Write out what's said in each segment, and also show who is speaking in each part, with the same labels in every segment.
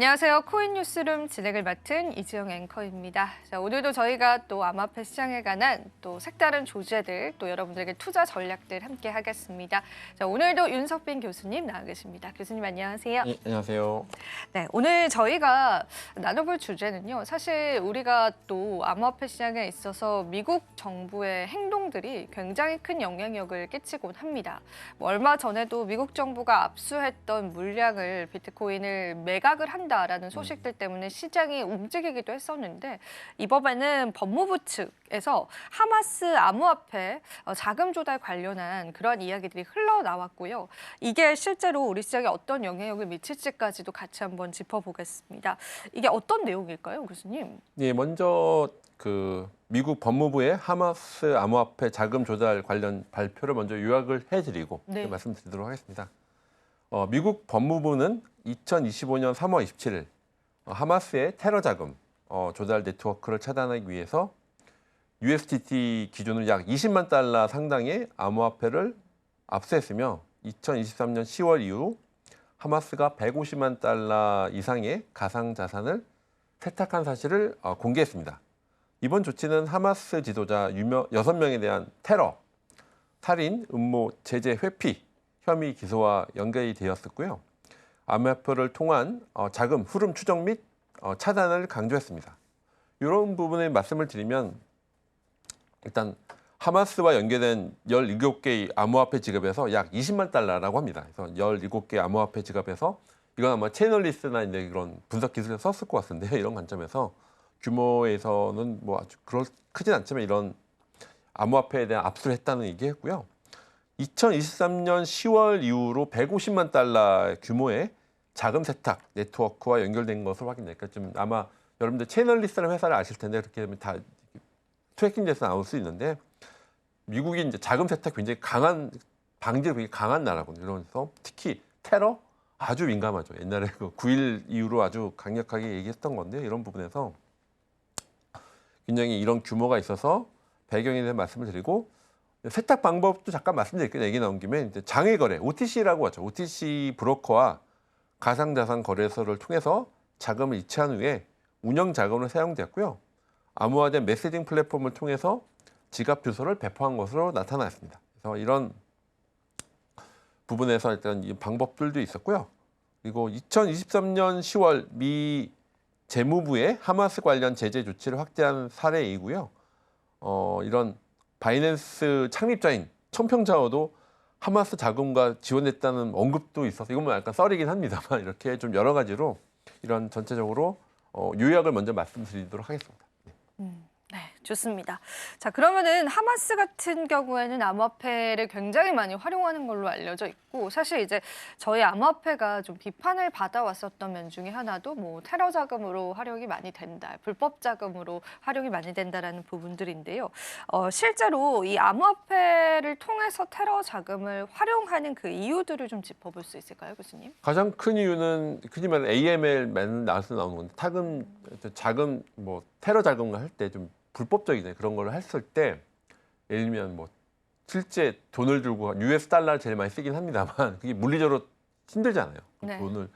Speaker 1: 안녕하세요. 코인 뉴스룸 진행을 맡은 이지영 앵커입니다. 자, 오늘도 저희가 또 암호화폐 시장에 관한 또 색다른 조제들, 또 여러분들에게 투자 전략들 함께 하겠습니다. 자, 오늘도 윤석빈 교수님 나와 계십니다. 교수님 안녕하세요.
Speaker 2: 네, 안녕하세요.
Speaker 1: 네, 오늘 저희가 나눠볼 주제는요. 사실 우리가 또 암호화폐 시장에 있어서 미국 정부의 행동들이 굉장히 큰 영향력을 끼치곤 합니다. 얼마 전에도 미국 정부가 압수했던 물량을 비트코인을 매각을 한다라는 소식들 때문에 시장이 움직이기도 했었는데 이번에는 법무부 측에서 하마스 암호화폐 자금 조달 관련한 그런 이야기들이 흘러나왔고요. 이게 실제로 우리 시장에 어떤 영향력을 미칠지까지도 같이 한번 짚어보겠습니다. 이게 어떤 내용일까요, 교수님?
Speaker 2: 네, 먼저 미국 법무부의 하마스 암호화폐 자금 조달 관련 발표를 먼저 요약을 해드리고 말씀드리도록 하겠습니다. 미국 법무부는 2025년 3월 27일 하마스의 테러 자금 조달 네트워크를 차단하기 위해서 USDT 기준으로 약 20만 달러 상당의 암호화폐를 압수했으며 2023년 10월 이후 하마스가 150만 달러 이상의 가상 자산을 세탁한 사실을 공개했습니다. 이번 조치는 하마스 지도자 6명에 대한 테러, 살인, 음모, 제재 회피 혐의 기소와 연결이 되었었고요. 암호화폐를 통한 자금 흐름 추적 및 차단을 강조했습니다. 이런 부분에 말씀을 드리면 일단 하마스와 연계된 17개의 암호화폐 지갑에서 약 20만 달러라고 합니다. 그래서 17개 암호화폐 지갑에서 이건 아마 채널리스트나 이런 분석 기술을 썼을 것 같은데요. 이런 관점에서 규모에서는 뭐 아주 크진 않지만 이런 암호화폐에 대한 압수를 했다는 얘기했고요. 2023년 10월 이후로 150만 달러 규모의 자금 세탁 네트워크와 연결된 것을 확인했니까 좀 아마 여러분들 채널리스트라는 회사를 아실 텐데 그렇게 되면 다 트래킹돼서 나올 수 있는데 미국이 이제 자금 세탁 굉장히 강한 방지력이 굉장히 강한 나라거든요. 그래서 특히 테러 아주 민감하죠. 옛날에 9.1 이후로 아주 강력하게 얘기했던 건데 이런 부분에서 굉장히 이런 규모가 있어서 배경에 대한 말씀을 드리고 세탁 방법도 잠깐 말씀드릴게요. 얘기 나온 김에 이제 장외 거래 OTC라고 하죠. OTC 브로커와 가상자산 거래소를 통해서 자금을 이체한 후에 운영 자금으로 사용됐고요. 암호화된 메시징 플랫폼을 통해서 지갑 주소를 배포한 것으로 나타났습니다. 그래서 이런 부분에서 일단 이 방법들도 있었고요. 그리고 2023년 10월 미 재무부의 하마스 관련 제재 조치를 확대한 사례이고요. 이런 바이낸스 창립자인 청평자오도 하마스 자금과 지원했다는 언급도 있어서 이건 뭐 약간 썰이긴 합니다만 이렇게 좀 여러 가지로 이런 전체적으로 요약을 먼저 말씀드리도록 하겠습니다.
Speaker 1: 네, 좋습니다. 자, 그러면은 하마스 같은 경우에는 암호화폐를 굉장히 많이 활용하는 걸로 알려져 있고 사실 이제 저희 암호화폐가 좀 비판을 받아왔었던 면 중에 하나도 뭐 테러 자금으로 활용이 많이 된다, 불법 자금으로 활용이 많이 된다라는 부분들인데요. 실제로 이 암호화폐를 통해서 테러 자금을 활용하는 그 이유들을 좀 짚어볼 수 있을까요, 교수님?
Speaker 2: 가장 큰 이유는 흔히 말하는 AML 나와서 나오는 건데 자금 뭐 테러 자금을 할 때 좀 불법적이네 그런 걸 했을 때 예를 들면 뭐 실제 돈을 들고 US 달러를 제일 많이 쓰긴 합니다만 그게 물리적으로 힘들잖아요.
Speaker 1: 네.
Speaker 2: 돈을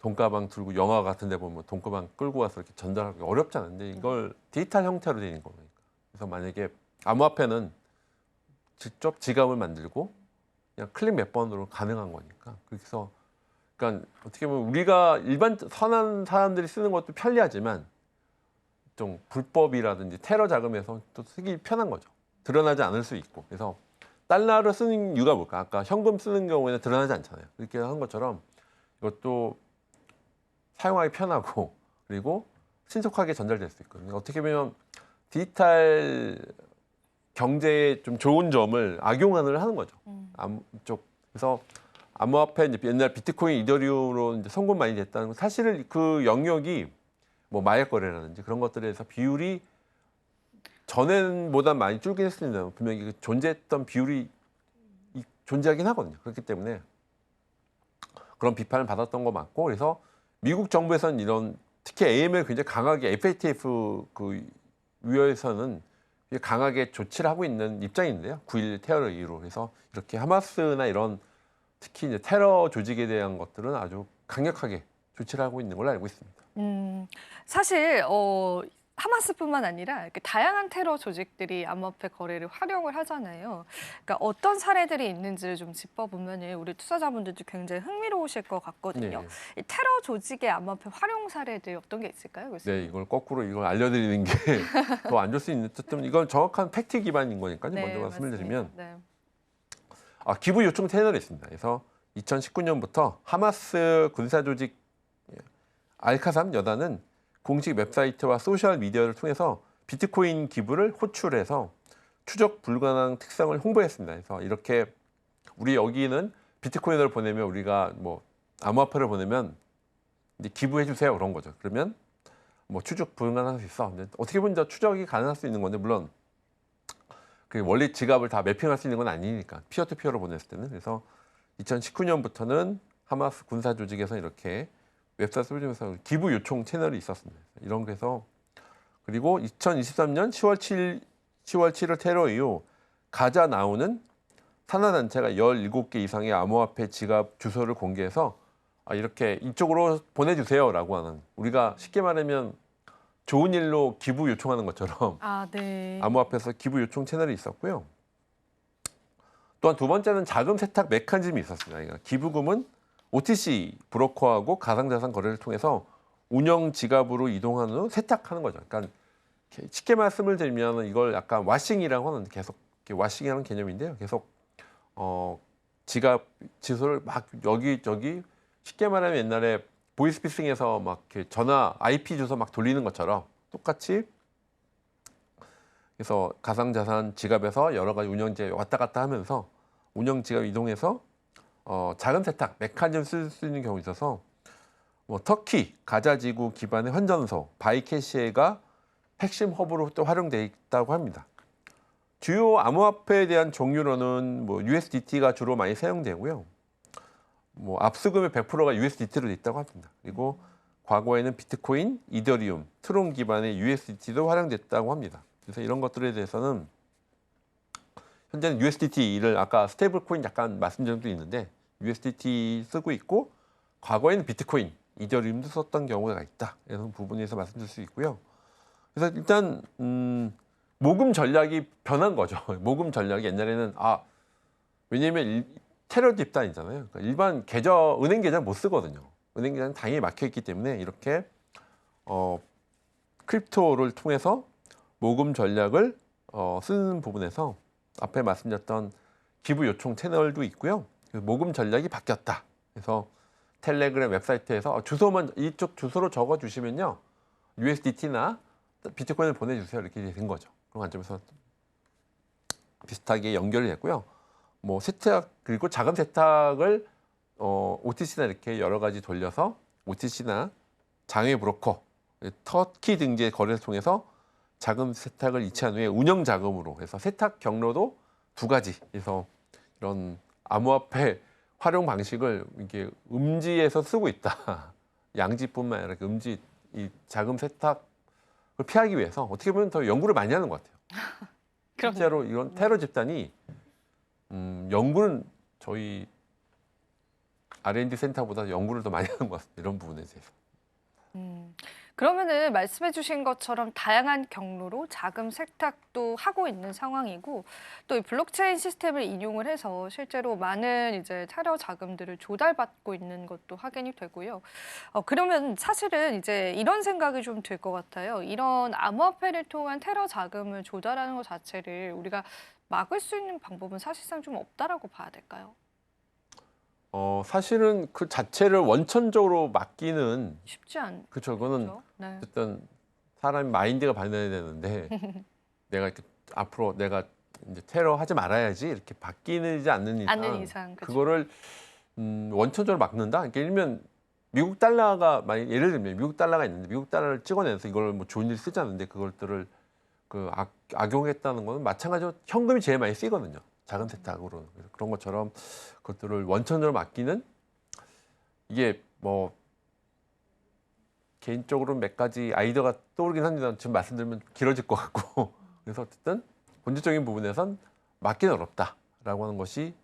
Speaker 2: 돈가방 들고 영화 같은 데 보면 돈가방 끌고 와서 이렇게 전달하기 어렵잖아요. 근데 이걸 디지털 형태로 되는 거니까. 그래서 만약에 암호화폐는 직접 지갑을 만들고 그냥 클릭 몇 번으로 가능한 거니까. 그래서 그러니까 어떻게 보면 우리가 일반 선한 사람들이 쓰는 것도 편리하지만 좀 불법이라든지 테러 자금에서 또 쓰기 편한 거죠. 드러나지 않을 수 있고. 그래서 달러를 쓰는 이유가 뭘까? 아까 현금 쓰는 경우에는 드러나지 않잖아요. 이렇게 한 것처럼 이것도 사용하기 편하고 그리고 신속하게 전달될 수 있거든요. 어떻게 보면 디지털 경제의 좀 좋은 점을 악용을 하는 거죠. 그래서 암호화폐 이제 옛날 비트코인, 이더리움으로 이제 성공 많이 됐다는 건 사실은 그 영역이 뭐 마약 거래라든지 그런 것들에서 비율이 전보다 많이 줄긴 했습니다. 분명히 그 존재했던 비율이 존재하긴 하거든요. 그렇기 때문에 그런 비판을 받았던 거 맞고 그래서 미국 정부에서는 이런 특히 AML 굉장히 강하게 FATF 그 위에서는 강하게 조치를 하고 있는 입장인데요. 9.1 테러 이후로 그래서 이렇게 하마스나 이런 특히 이제 테러 조직에 대한 것들은 아주 강력하게 조치를 하고 있는 걸로 알고 있습니다.
Speaker 1: 사실 하마스뿐만 아니라 이렇게 다양한 테러 조직들이 암호화폐 거래를 활용을 하잖아요. 그러니까 어떤 사례들이 있는지를 좀 짚어보면 우리 투자자분들도 굉장히 흥미로우실 것 같거든요.
Speaker 2: 네.
Speaker 1: 이 테러 조직의 암호화폐 활용 사례들 어떤 게 있을까요, 교수님?
Speaker 2: 네, 이걸 거꾸로 이걸 알려드리는 게 더 안 좋을 수 있는 어쨌든 이건 정확한 팩트 기반인 거니까요. 먼저 말씀을 드리면
Speaker 1: 네.
Speaker 2: 기부 요청 채널이 있습니다. 그래서 2019년부터 하마스 군사 조직 알카삼 여단은 공식 웹사이트와 소셜 미디어를 통해서 비트코인 기부를 호출해서 추적 불가능한 특성을 홍보했습니다. 그래서 이렇게 우리 여기는 비트코인을 보내면 우리가 뭐 암호화폐를 보내면 이제 기부해 주세요 그런 거죠. 그러면 뭐 추적 불가능할 수 있어. 근데 어떻게 보면 추적이 가능할 수 있는 건데 물론 그 원리 지갑을 다 매핑할 수 있는 건 아니니까 피어투피어로 보냈을 때는 그래서 2019년부터는 하마스 군사 조직에서 이렇게 웹사이트 소개에서 기부 요청 채널이 있었습니다. 이런 거에서 그리고 2023년 10월 7일 테러 이후 가자 나오는 산하단체가 17개 이상의 암호화폐 지갑 주소를 공개해서 이렇게 이쪽으로 보내주세요라고 하는 우리가 쉽게 말하면 좋은 일로 기부 요청하는 것처럼
Speaker 1: 네.
Speaker 2: 암호화폐에서 기부 요청 채널이 있었고요. 또한 두 번째는 자금 세탁 메커니즘이 있었습니다. 그러니까 기부금은 OTC 브로커하고 가상자산 거래를 통해서 운영 지갑으로 이동한 후 세탁하는 거죠. 그러니까 쉽게 말씀을 드리면 이걸 약간 와싱이라고 하는 계속 와싱이라는 개념인데요. 계속 지갑 주소를 막 여기저기 쉽게 말하면 옛날에 보이스피싱에서 막 이렇게 전화 IP 주소 막 돌리는 것처럼 똑같이 그래서 가상자산 지갑에서 여러 가지 운영지에 왔다 갔다 하면서 운영 지갑 이동해서 자금 세탁 메커니즘 쓸 수 있는 경우 있어서 뭐 터키 가자지구 기반의 환전소 바이캐시에가 핵심 허브로 또 활용돼 있다고 합니다. 주요 암호화폐에 대한 종류로는 뭐 USDT가 주로 많이 사용되고요. 뭐 압수금의 100%가 USDT로 돼 있다고 합니다. 그리고 과거에는 비트코인, 이더리움, 트론 기반의 USDT도 활용됐다고 합니다. 그래서 이런 것들에 대해서는 현재는 USDT를 아까 스테이블 코인 잠깐 말씀드린 적도 있는데 USDT 쓰고 있고 과거에는 비트코인, 이더리움도 썼던 경우가 있다. 이런 부분에서 말씀드릴 수 있고요. 그래서 일단 모금 전략이 변한 거죠. 모금 전략이 옛날에는 왜냐하면 테러 집단이잖아요. 그러니까 일반 은행 계좌 못 쓰거든요. 은행 계좌는 당연히 막혀 있기 때문에 이렇게 크립토를 통해서 모금 전략을 쓰는 부분에서 앞에 말씀드렸던 기부 요청 채널도 있고요. 모금 전략이 바뀌었다. 그래서 텔레그램 웹사이트에서 주소만 이쪽 주소로 적어 주시면요. USDT나 비트코인을 보내주세요. 이렇게 된 거죠. 그런 관점에서 비슷하게 연결이 됐고요. 뭐 세탁 그리고 자금 세탁을 OTC나 이렇게 여러 가지 돌려서 OTC나 장외 브로커, 터키 등지의 거래를 통해서 자금 세탁을 이체한 후에 운영 자금으로 해서 세탁 경로도 두 가지. 그래서 이런 암호화폐 활용 방식을 이게 음지에서 쓰고 있다. 양지뿐만 아니라 음지 이 자금 세탁을 피하기 위해서 어떻게 보면 더 연구를 많이 하는 것 같아요. 실제로 이런 테러 집단이 연구는 저희 R&D 센터보다 연구를 더 많이 하는 것 같습니다. 이런 부분에 대해서.
Speaker 1: 그러면은 말씀해주신 것처럼 다양한 경로로 자금 세탁도 하고 있는 상황이고 또 이 블록체인 시스템을 인용을 해서 실제로 많은 이제 테러 자금들을 조달받고 있는 것도 확인이 되고요. 그러면 사실은 이제 이런 생각이 좀 들 것 같아요. 이런 암호화폐를 통한 테러 자금을 조달하는 것 자체를 우리가 막을 수 있는 방법은 사실상 좀 없다라고 봐야 될까요?
Speaker 2: 사실은 그 자체를 원천적으로 막기는
Speaker 1: 쉽지 않죠.
Speaker 2: 그렇죠. 그거는
Speaker 1: 네.
Speaker 2: 어쨌든 사람의 마인드가 발달해야 되는데 내가 이렇게 앞으로 내가 이제 테러 하지 말아야지 이렇게 바뀌지 않는 이상
Speaker 1: 그죠.
Speaker 2: 그거를 원천적으로 막는다. 그러니까 일면 미국 달러가 예를 들면 미국 달러가 있는데 미국 달러를 찍어내서 이걸 뭐 좋은 일 쓰지 않는데 그것들을 악용했다는 거는 마찬가지로 현금이 제일 많이 쓰이거든요. 자금 세탁으로 그런 것처럼 그것들을 원천적으로 막기는 이게 뭐 개인적으로 몇 가지 아이디어가 떠오르긴 합니다. 지금 말씀드리면 길어질 것 같고 그래서 어쨌든 본질적인 부분에선 막기는 어렵다라고 하는 것이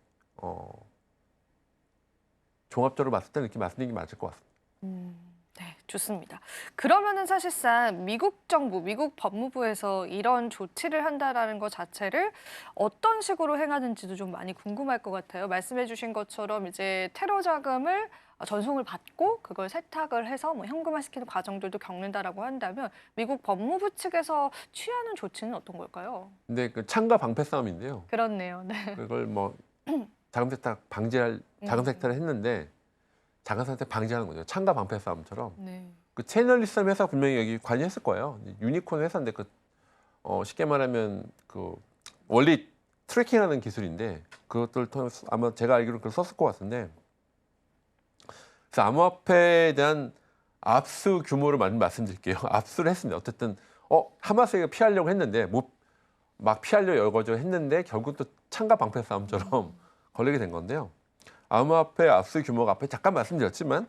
Speaker 2: 종합적으로 봤을 때는 이렇게 말씀드리는 게 맞을 것 같습니다.
Speaker 1: 네, 좋습니다. 그러면은 사실상 미국 정부, 미국 법무부에서 이런 조치를 한다라는 것 자체를 어떤 식으로 행하는지도 좀 많이 궁금할 것 같아요. 말씀해주신 것처럼 이제 테러 자금을 전송을 받고 그걸 세탁을 해서 뭐 현금화시키는 과정들도 겪는다라고 한다면 미국 법무부 측에서 취하는 조치는 어떤 걸까요?
Speaker 2: 근데 그 창과 방패 싸움인데요.
Speaker 1: 그렇네요. 네.
Speaker 2: 그걸 뭐 자금 세탁 방지할 자금 세탁을 했는데 자금 세탁 방지하는 거죠. 창과 방패 싸움처럼.
Speaker 1: 네.
Speaker 2: 그 채널리스트 회사 분명히 여기 관여했을 거예요. 유니콘 회사인데 그 쉽게 말하면 그 원리 트래킹하는 기술인데 그것들 통해서 아마 제가 알기로 그걸 썼을 것 같은데 그래서 암호화폐에 대한 압수 규모를 말씀드릴게요. 압수를 했습니다. 어쨌든 하마스가 피하려고 했는데 막 피하려 열거져 했는데 결국 또 창과 방패 싸움처럼 걸리게 된 건데요. 암호화폐 압수 규모가 앞에 잠깐 말씀드렸지만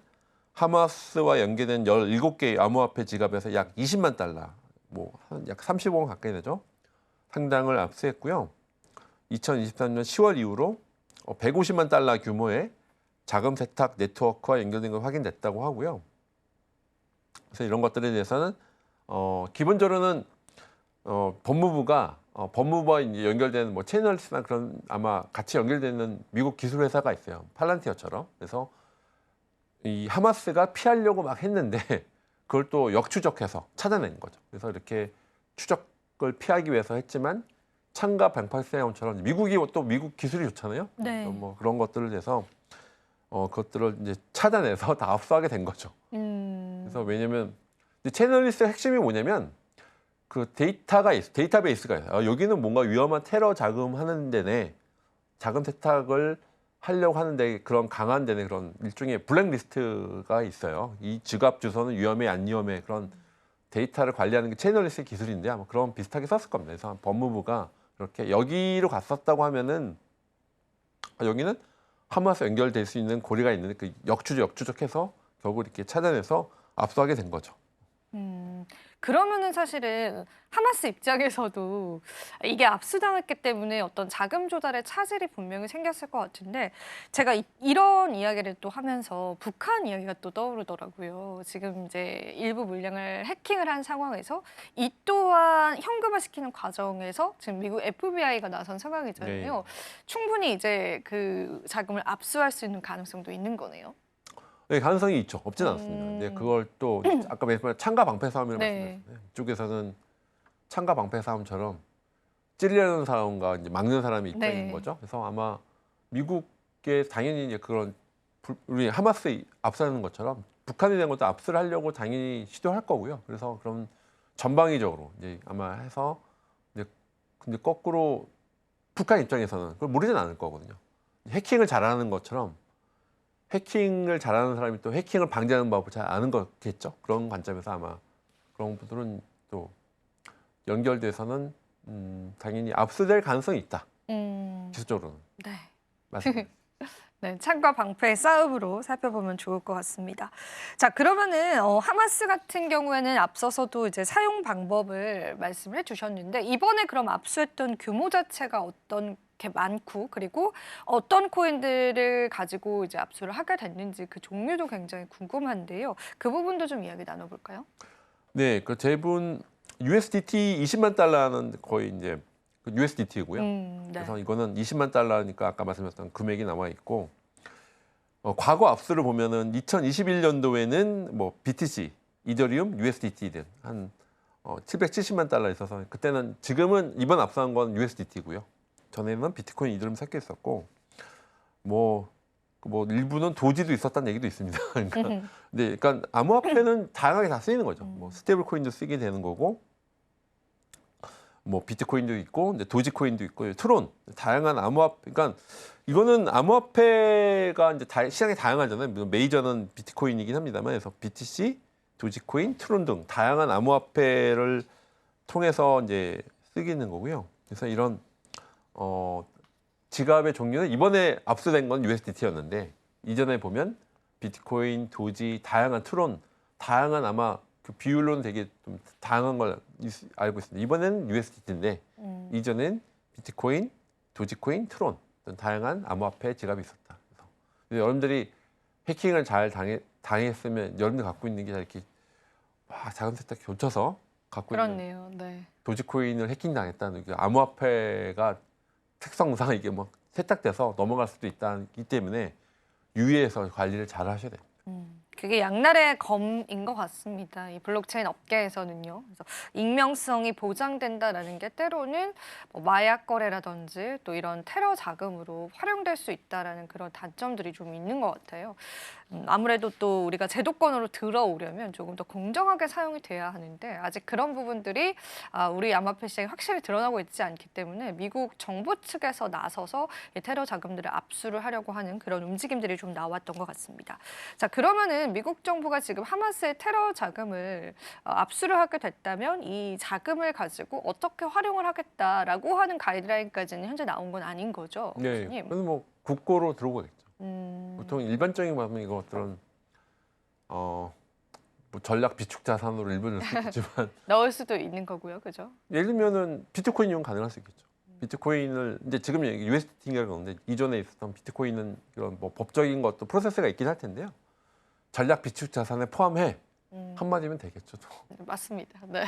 Speaker 2: 하마스와 연계된 17개의 암호화폐 지갑에서 약 20만 달러, 뭐 약 35억 원 가까이 되죠. 상당을 압수했고요. 2023년 10월 이후로 150만 달러 규모의 자금 세탁 네트워크와 연결된 걸 확인됐다고 하고요. 그래서 이런 것들에 대해서는 기본적으로는 법무부가 법무부와 이제 연결되는 뭐 채널이나 그런 아마 같이 연결되는 미국 기술 회사가 있어요. 팔란티어처럼. 그래서 이 하마스가 피하려고 막 했는데 그걸 또 역추적해서 찾아낸 거죠. 그래서 이렇게 추적을 피하기 위해서 했지만 창과 방패 싸움처럼 미국이 또 미국 기술이 좋잖아요.
Speaker 1: 네.
Speaker 2: 뭐 그런 것들을 해서 그것들을 이제 찾아내서 다 압수하게 된 거죠. 그래서 왜냐면 채널리스트의 핵심이 뭐냐면 그 데이터베이스가 있어요. 여기는 뭔가 위험한 테러 자금하는 데네, 자금 세탁을 하려고 하는데 그런 강한 데네 그런 일종의 블랙리스트가 있어요. 이 지갑 주소는 위험해 안 위험해 그런 데이터를 관리하는 게 채널리스트 기술인데 아마 그런 비슷하게 썼을 겁니다. 그래서 법무부가 그렇게 여기로 갔었다고 하면은 여기는 하마스 연결될 수 있는 고리가 있는데 그 역추적해서 결국 이렇게 찾아내서 압수하게 된 거죠.
Speaker 1: 그러면은 사실은 하마스 입장에서도 이게 압수당했기 때문에 어떤 자금 조달의 차질이 분명히 생겼을 것 같은데 제가 이런 이야기를 또 하면서 북한 이야기가 또 떠오르더라고요. 지금 이제 일부 물량을 해킹을 한 상황에서 이 또한 현금화시키는 과정에서 지금 미국 FBI가 나선 상황이잖아요.
Speaker 2: 네.
Speaker 1: 충분히 이제 그 자금을 압수할 수 있는 가능성도 있는 거네요.
Speaker 2: 네, 가능성이 있죠. 없지는 않습니다. 근데 그걸 또 아까 말씀한 창과 방패 싸움이라고
Speaker 1: 네.
Speaker 2: 말씀드렸잖아요. 이쪽에서는 창과 방패 싸움처럼 찌르려는 사람과 이제 막는 사람이 있다는
Speaker 1: 네.
Speaker 2: 거죠. 그래서 아마 미국에 당연히 이제 그런 우리 하마스 압수하는 것처럼 북한에 대한 것도 압수를 하려고 당연히 시도할 거고요. 그래서 그런 전방위적으로 이제 아마 해서 이제 근데 거꾸로 북한 입장에서는 그걸 모르진 않을 거거든요. 해킹을 잘하는 것처럼 해킹을 잘하는 사람이 또 해킹을 방지하는 법을 잘 아는 거겠죠. 그런 관점에서 아마 그런 분들은 또 연결돼서는 당연히 압수될 가능성이 있다. 기술적으로는.
Speaker 1: 네.
Speaker 2: 맞습니다.
Speaker 1: 네, 창과 방패의 싸움으로 살펴보면 좋을 것 같습니다. 자, 그러면은 하마스 같은 경우에는 앞서서도 이제 사용 방법을 말씀을 해주셨는데 이번에 그럼 압수했던 규모 자체가 어떤 게 많고 그리고 어떤 코인들을 가지고 이제 압수를 하게 됐는지 그 종류도 굉장히 궁금한데요. 그 부분도 좀 이야기 나눠볼까요?
Speaker 2: 네, 그 제분 USDT 20만 달러는 거의 이제 그 USDT고요.
Speaker 1: 네.
Speaker 2: 그래서 이거는 20만 달러니까 아까 말씀하셨던 금액이 나와 있고 과거 압수를 보면은 2021년도에는 뭐 BTC, 이더리움, USDT 등 한 770만 달러 있어서 그때는 지금은 이번 압수한 건 USDT고요. 전에는 비트코인, 이더리움 섞여 있었고 뭐 일부는 도지도 있었다는 얘기도 있습니다. 그러니까 근데 그러니까 암호화폐는 다양하게 다 쓰이는 거죠. 뭐 스테이블 코인도 쓰게 되는 거고 뭐 비트코인도 있고 이제 도지코인도 있고 트론 다양한 암호화폐 그러니까 이거는 암호화폐가 이제 시장이 다양하잖아요. 물론 메이저는 비트코인이긴 합니다만 그래서 BTC, 도지코인, 트론 등 다양한 암호화폐를 통해서 이제 쓰기는 거고요. 그래서 이런 지갑의 종류는 이번에 압수된 건 USDT였는데 이전에 보면 비트코인, 도지, 다양한 트론, 다양한 아마 그 비율로는 되게 좀 다양한 걸 알고 있습니다. 이번에는 USDT인데 이전엔 비트코인, 도지코인, 트론 등 다양한 암호화폐 지갑이 있었다. 그래서 여러분들이 해킹을 잘 당했으면 여러분들 갖고 있는 게 이렇게 막 자금 세탁기 겹쳐서 갖고 있는
Speaker 1: 그렇네요. 네.
Speaker 2: 도지코인을 해킹당했다는 게 암호화폐가 특성상 이게 뭐 세탁돼서 넘어갈 수도 있다기 때문에 유의해서 관리를 잘 하셔야 돼요.
Speaker 1: 그게 양날의 검인 것 같습니다. 이 블록체인 업계에서는요. 그래서 익명성이 보장된다라는 게 때로는 뭐 마약 거래라든지 또 이런 테러 자금으로 활용될 수 있다라는 그런 단점들이 좀 있는 것 같아요. 아무래도 또 우리가 제도권으로 들어오려면 조금 더 공정하게 사용이 돼야 하는데 아직 그런 부분들이 우리 암호화폐 시장에 확실히 드러나고 있지 않기 때문에 미국 정부 측에서 나서서 이 테러 자금들을 압수를 하려고 하는 그런 움직임들이 좀 나왔던 것 같습니다. 자, 그러면은 미국 정부가 지금 하마스의 테러 자금을 압수를 하게 됐다면 이 자금을 가지고 어떻게 활용을 하겠다라고 하는 가이드라인까지는 현재 나온 건 아닌 거죠,
Speaker 2: 네,
Speaker 1: 교수님?
Speaker 2: 그래서 뭐 국고로 들어오겠죠.
Speaker 1: 음,
Speaker 2: 보통 일반적인 말하면 이것들은 뭐 전략 비축 자산으로 일부 넣을 수 있겠지만
Speaker 1: 넣을 수도 있는 거고요, 그죠?
Speaker 2: 예를 들면은 비트코인 이용 가능할 수 있겠죠. 비트코인을 이제 지금 USDT인가 그러는데 이전에 있었던 비트코인은 이런 뭐 법적인 것도 프로세스가 있긴 할 텐데요. 전략 비축 자산에 포함해 한마디면 되겠죠.
Speaker 1: 맞습니다. 네.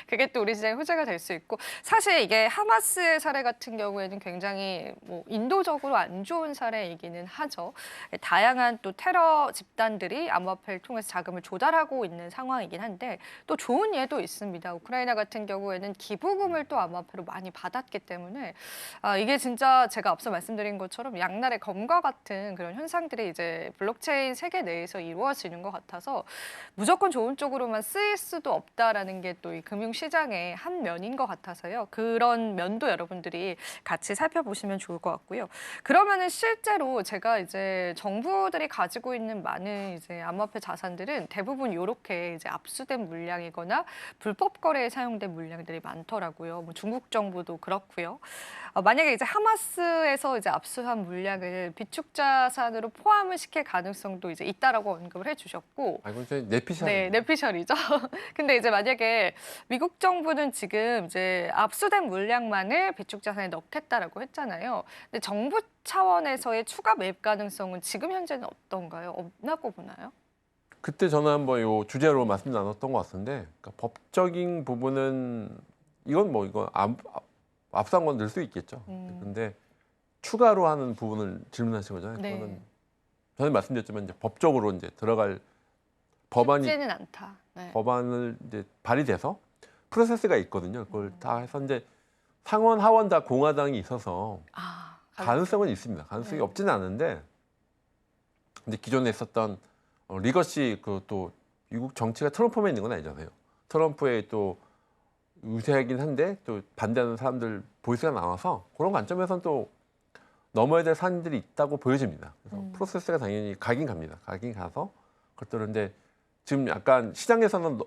Speaker 1: 그게 또 우리 시장의 호재가 될 수 있고 사실 이게 하마스의 사례 같은 경우에는 굉장히 뭐 인도적으로 안 좋은 사례이기는 하죠. 다양한 또 테러 집단들이 암호화폐를 통해서 자금을 조달하고 있는 상황이긴 한데 또 좋은 예도 있습니다. 우크라이나 같은 경우에는 기부금을 또 암호화폐로 많이 받았기 때문에 이게 진짜 제가 앞서 말씀드린 것처럼 양날의 검과 같은 그런 현상들이 이제 블록체인 세계 내에서 이루어지는 것 같아서 무조건 좋은 쪽으로만 쓰일 수도 없다라는 게 또 이 금융시장의 한 면인 것 같아서요. 그런 면도 여러분들이 같이 살펴보시면 좋을 것 같고요. 그러면은 실제로 제가 이제 정부들이 가지고 있는 많은 이제 암호화폐 자산들은 대부분 이렇게 이제 압수된 물량이거나 불법 거래에 사용된 물량들이 많더라고요. 뭐 중국 정부도 그렇고요. 만약에 이제 하마스에서 이제 압수한 물량을 비축 자산으로 포함을 시킬 가능성도 이제 있다라고 언급을 해주셨고.
Speaker 2: 아, 이건 이제 내피셜.
Speaker 1: 네, 내피셜이죠. 근데 이제 만약에 미국 정부는 지금 이제 압수된 물량만을 비축 자산에 넣겠다라고 했잖아요. 근데 정부 차원에서의 추가 매입 가능성은 지금 현재는 어떤가요? 없다고 보나요?
Speaker 2: 그때 저는 한번 요 주제로 말씀 나눴던 것 같은데, 그러니까 법적인 부분은 이건 뭐 이거 압수한 건 넣을 수 있겠죠. 근데 추가로 하는 부분을 질문하신 거잖아요.
Speaker 1: 네.
Speaker 2: 그거는 전에 말씀드렸지만 이제 법적으로 이제 들어갈 법안이
Speaker 1: 쉽지는 않다. 네.
Speaker 2: 법안을 이제 발의돼서 프로세스가 있거든요. 그걸 다 해서 이제 상원 하원 다 공화당이 있어서 가능성은 있습니다. 가능성이
Speaker 1: 네.
Speaker 2: 없지는 않은데, 근데 기존에 있었던 리거시 그 또 미국 정치가 트럼프만 있는 건 아니잖아요. 트럼프의 또 우세하긴 한데 또 반대하는 사람들 보이스가 나와서 그런 관점에서는 또 넘어야 될 산들이 있다고 보여집니다. 그래서 프로세스가 당연히 가긴 갑니다. 가긴 가서 그것들은 이제 지금 약간 시장에서는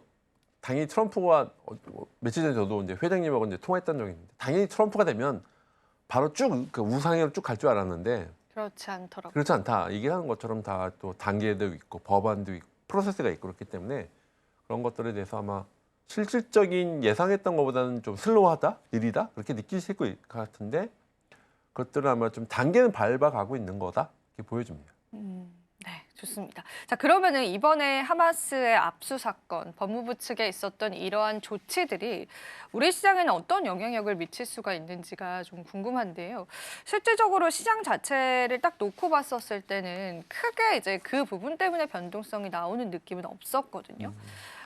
Speaker 2: 당연히 트럼프가 며칠 전에 저도 이제 회장님하고 이제 통화했던 적이 있는데 당연히 트럼프가 되면 바로 쭉 그 우상향으로 쭉 갈 줄 알았는데
Speaker 1: 그렇지 않더라고요.
Speaker 2: 그렇지 않다. 얘기하는 것처럼 다 또 단계도 있고 법안도 있고 프로세스가 있고 그렇기 때문에 그런 것들에 대해서 아마 실질적인 예상했던 것보다는 좀 슬로우하다, 느리다 그렇게 느끼실 것 같은데 그것들은 아마 좀 단계는 밟아가고 있는 거다 이렇게 보여집니다.
Speaker 1: 네, 좋습니다. 자, 그러면은 이번에 하마스의 압수 사건, 법무부 측에 있었던 이러한 조치들이 우리 시장에는 어떤 영향력을 미칠 수가 있는지가 좀 궁금한데요. 실질적으로 시장 자체를 딱 놓고 봤었을 때는 크게 이제 그 부분 때문에 변동성이 나오는 느낌은 없었거든요.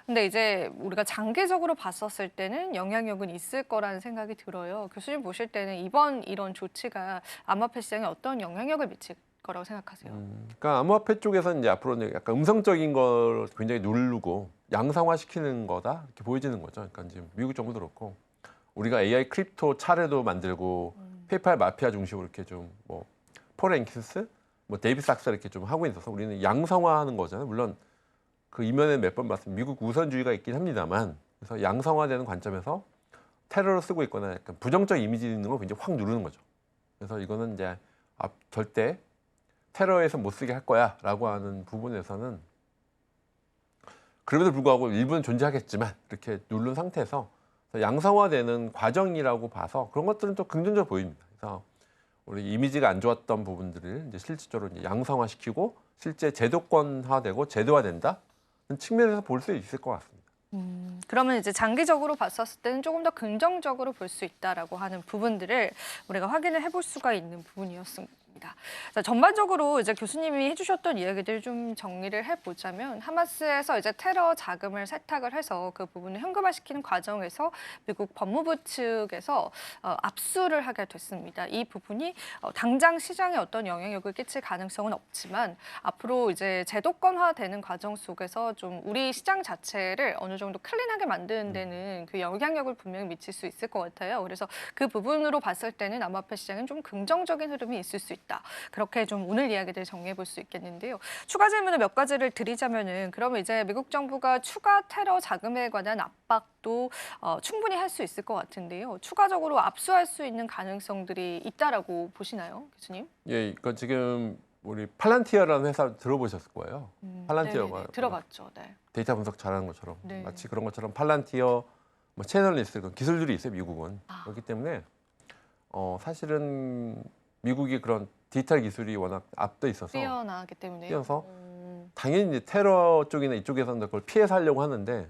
Speaker 1: 근데 이제 우리가 장기적으로 봤었을 때는 영향력은 있을 거라는 생각이 들어요. 교수님 보실 때는 이번 이런 조치가 암호화폐 시장에 어떤 영향력을 미칠 거라고 생각하세요?
Speaker 2: 그러니까 암호화폐 쪽에서는 이제 앞으로는 약간 음성적인 걸 굉장히 누르고 양상화시키는 거다 이렇게 보여지는 거죠. 그러니까 지금 미국 정부도 그렇고 우리가 AI 크립토 차례도 만들고 페이팔 마피아 중심으로 이렇게 좀 뭐 폴 앵키스, 뭐 데이비 삭스 이렇게 좀 하고 있어서 우리는 양성화하는 거잖아요. 물론 그 이면에 몇 번 말씀 미국 우선주의가 있긴 합니다만 그래서 양성화되는 관점에서 테러를 쓰고 있거나 약간 부정적 이미지 있는 걸 굉장히 확 누르는 거죠. 그래서 이거는 이제 절대 테러에서 못 쓰게 할 거야라고 하는 부분에서는 그럼에도 불구하고 일부는 존재하겠지만 이렇게 누른 상태에서 양성화되는 과정이라고 봐서 그런 것들은 또 긍정적으로 보입니다. 그래서 우리 이미지가 안 좋았던 부분들을 이제 실질적으로 이제 양성화시키고 실제 제도권화되고 제도화된다는 측면에서 볼 수 있을 것 같습니다.
Speaker 1: 그러면 이제 장기적으로 봤었을 때는 조금 더 긍정적으로 볼 수 있다라고 하는 부분들을 우리가 확인을 해볼 수가 있는 부분이었습니다. 자, 전반적으로 이제 교수님이 해주셨던 이야기들 좀 정리를 해보자면 하마스에서 이제 테러 자금을 세탁을 해서 그 부분을 현금화시키는 과정에서 미국 법무부 측에서 압수를 하게 됐습니다. 이 부분이 당장 시장에 어떤 영향력을 끼칠 가능성은 없지만 앞으로 이제 제도권화되는 과정 속에서 좀 우리 시장 자체를 어느 정도 클린하게 만드는 데는 그 영향력을 분명히 미칠 수 있을 것 같아요. 그래서 그 부분으로 봤을 때는 암호화폐 시장은 좀 긍정적인 흐름이 있을 수 있다. 그렇게 좀 오늘 이야기들 정리해 볼 수 있겠는데요. 추가 질문을 몇 가지를 드리자면은 그러면 이제 미국 정부가 추가 테러 자금에 관한 압박도 충분히 할 수 있을 것 같은데요. 추가적으로 압수할 수 있는 가능성들이 있다라고 보시나요, 교수님?
Speaker 2: 예, 그러니까 지금 우리 팔란티어라는 회사 들어보셨을 거예요. 팔란티어가
Speaker 1: 네네네, 들어봤죠. 네.
Speaker 2: 데이터 분석 잘하는 것처럼
Speaker 1: 네.
Speaker 2: 마치 그런 것처럼 팔란티어, 뭐 채널리스트 그런 기술들이 있어요, 미국은. 그렇기 때문에 사실은 미국이 그런 디지털 기술이 워낙 앞서 있어서
Speaker 1: 뛰어나기 때문에.
Speaker 2: 뛰어서 당연히 이제 테러 쪽이나 이쪽에서는 그걸 피해 살려고 하는데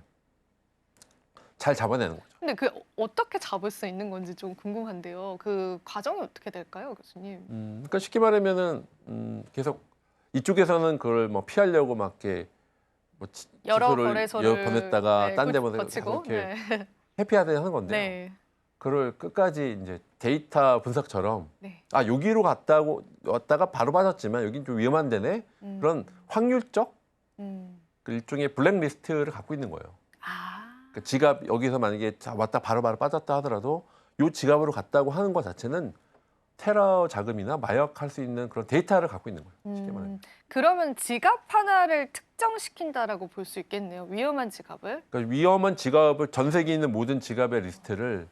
Speaker 2: 잘 잡아내는 거죠.
Speaker 1: 근데 그 어떻게 잡을 수 있는 건지 좀 궁금한데요. 그 과정이 어떻게 될까요, 교수님?
Speaker 2: 그러니까 쉽게 말하면은 계속 이쪽에서는 그걸 뭐 피하려고 막 이렇게 뭐
Speaker 1: 여러
Speaker 2: 지표를
Speaker 1: 거래소를
Speaker 2: 보냈다가 딴 데 보내고
Speaker 1: 거치고.
Speaker 2: 이렇게
Speaker 1: 네.
Speaker 2: 회피하듯이 하는 건데요.
Speaker 1: 네.
Speaker 2: 그걸 끝까지 이제 데이터 분석처럼
Speaker 1: 네.
Speaker 2: 아 여기로 왔다가 바로 빠졌지만 여긴 좀 위험한 데네 그런 확률적 그 일종의 블랙리스트를 갖고 있는 거예요. 그 지갑 여기서 만약에 왔다 바로 빠졌다 하더라도 요 지갑으로 갔다고 하는 것 자체는 테러 자금이나 마약할 수 있는 그런 데이터를 갖고 있는 거예요. 쉽게 말하면.
Speaker 1: 그러면 지갑 하나를 특정시킨다라고 볼 수 있겠네요. 위험한 지갑을.
Speaker 2: 그러니까 위험한 지갑을 전 세계에 있는 모든 지갑의 리스트를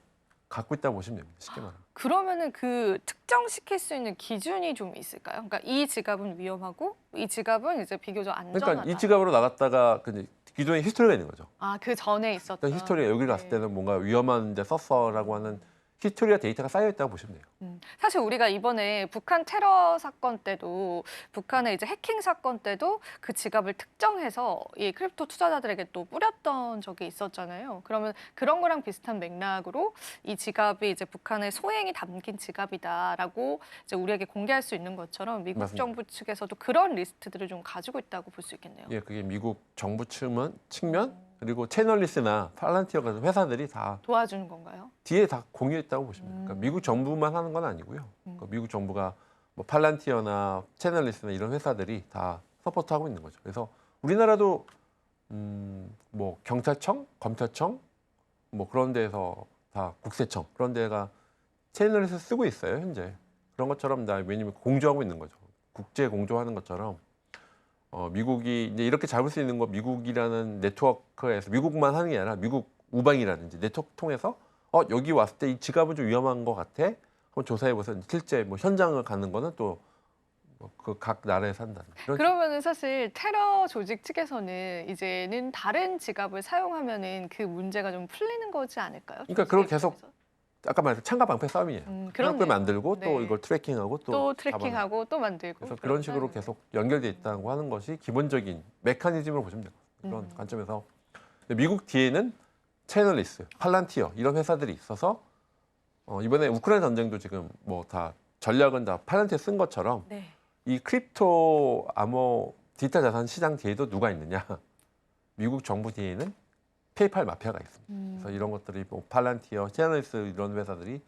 Speaker 2: 갖고 있다고 보시면 됩니다. 쉽게 말하면.
Speaker 1: 그러면은 그 특정시킬 수 있는 기준이 좀 있을까요? 그러니까 이 지갑은 위험하고 이 지갑은 이제 비교적 안전하다.
Speaker 2: 그러니까 이 지갑으로 나갔다가 그 기존에 히스토리가 있는 거죠.
Speaker 1: 아, 그 전에 있었던.
Speaker 2: 그러니까 히스토리가 여기를 갔을 때는 뭔가 위험한 데 썼어라고 하는 히스토리와 데이터가 쌓여 있다고 보시면 돼요.
Speaker 1: 사실 우리가 이번에 북한 테러 사건 때도 북한의 이제 해킹 사건 때도 그 지갑을 특정해서 이 크립토 투자자들에게 또 뿌렸던 적이 있었잖아요. 그러면 그런 거랑 비슷한 맥락으로 이 지갑이 이제 북한의 소행이 담긴 지갑이다라고 이제 우리에게 공개할 수 있는 것처럼 미국
Speaker 2: 맞습니다.
Speaker 1: 정부 측에서도 그런 리스트들을 좀 가지고 있다고 볼 수 있겠네요.
Speaker 2: 예, 그게 미국 정부 측면 그리고 채널리스나 팔란티어 같은 회사들이 다
Speaker 1: 도와주는 건가요?
Speaker 2: 뒤에 다 공유했다고 보시면 돼요. 그러니까 미국 정부만 하는 건 아니고요. 그러니까 미국 정부가 뭐 팔란티어나 채널리스나 이런 회사들이 다 서포트하고 있는 거죠. 그래서 우리나라도 뭐 경찰청, 검찰청 뭐 그런 데에서 다 국세청 그런 데가 채널리스트 쓰고 있어요 현재. 그런 것처럼 다 왜냐면 공조하고 있는 거죠. 국제 공조하는 것처럼. 미국이 이제 이렇게 잡을 수 있는 거 미국이라는 네트워크에서 미국만 하는 게 아니라 미국 우방이라든지 네트워크 통해서 여기 왔을 때 이 지갑은 좀 위험한 것 같아. 한번 조사해 보세요. 실제 뭐 현장을 가는 거는 또 그 각 나라에서 한다는.
Speaker 1: 그러면은 사실 테러 조직 측에서는 이제는 다른 지갑을 사용하면은 그 문제가 좀 풀리는 거지 않을까요?
Speaker 2: 그러니까 그걸 계속 아까 말했던 창과 방패 싸움이에요.
Speaker 1: 그런
Speaker 2: 걸 만들고
Speaker 1: 네.
Speaker 2: 또 이걸 트래킹하고
Speaker 1: 또 트래킹하고 또 만들고.
Speaker 2: 그래서 그런 식으로 계속 연결돼 있다고 하는 것이 기본적인 메커니즘으로 보시면 돼요. 그런 관점에서 미국 뒤에는 채널리스, 팔란티어 이런 회사들이 있어서 이번에 우크라이나 전쟁도 지금 뭐 다 전략은 다 팔란티어 쓴 것처럼
Speaker 1: 네.
Speaker 2: 이 크립토 암호 디지털 자산 시장 뒤에도 누가 있느냐? 미국 정부 뒤에는 페이팔 마피아가 있습니다. 그래서 이런 것들이 뭐 팔란티어, 채널리스 이런 회사들이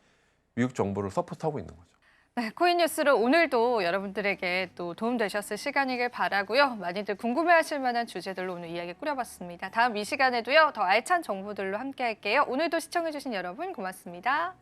Speaker 2: 미국 정부를 서포트하고 있는 거죠.
Speaker 1: 네, 코인 뉴스를 오늘도 여러분들에게 또 도움되셨을 시간이길 바라고요. 많이들 궁금해하실 만한 주제들로 오늘 이야기 꾸려봤습니다. 다음 이 시간에도요 더 알찬 정보들로 함께할게요. 오늘도 시청해주신 여러분 고맙습니다.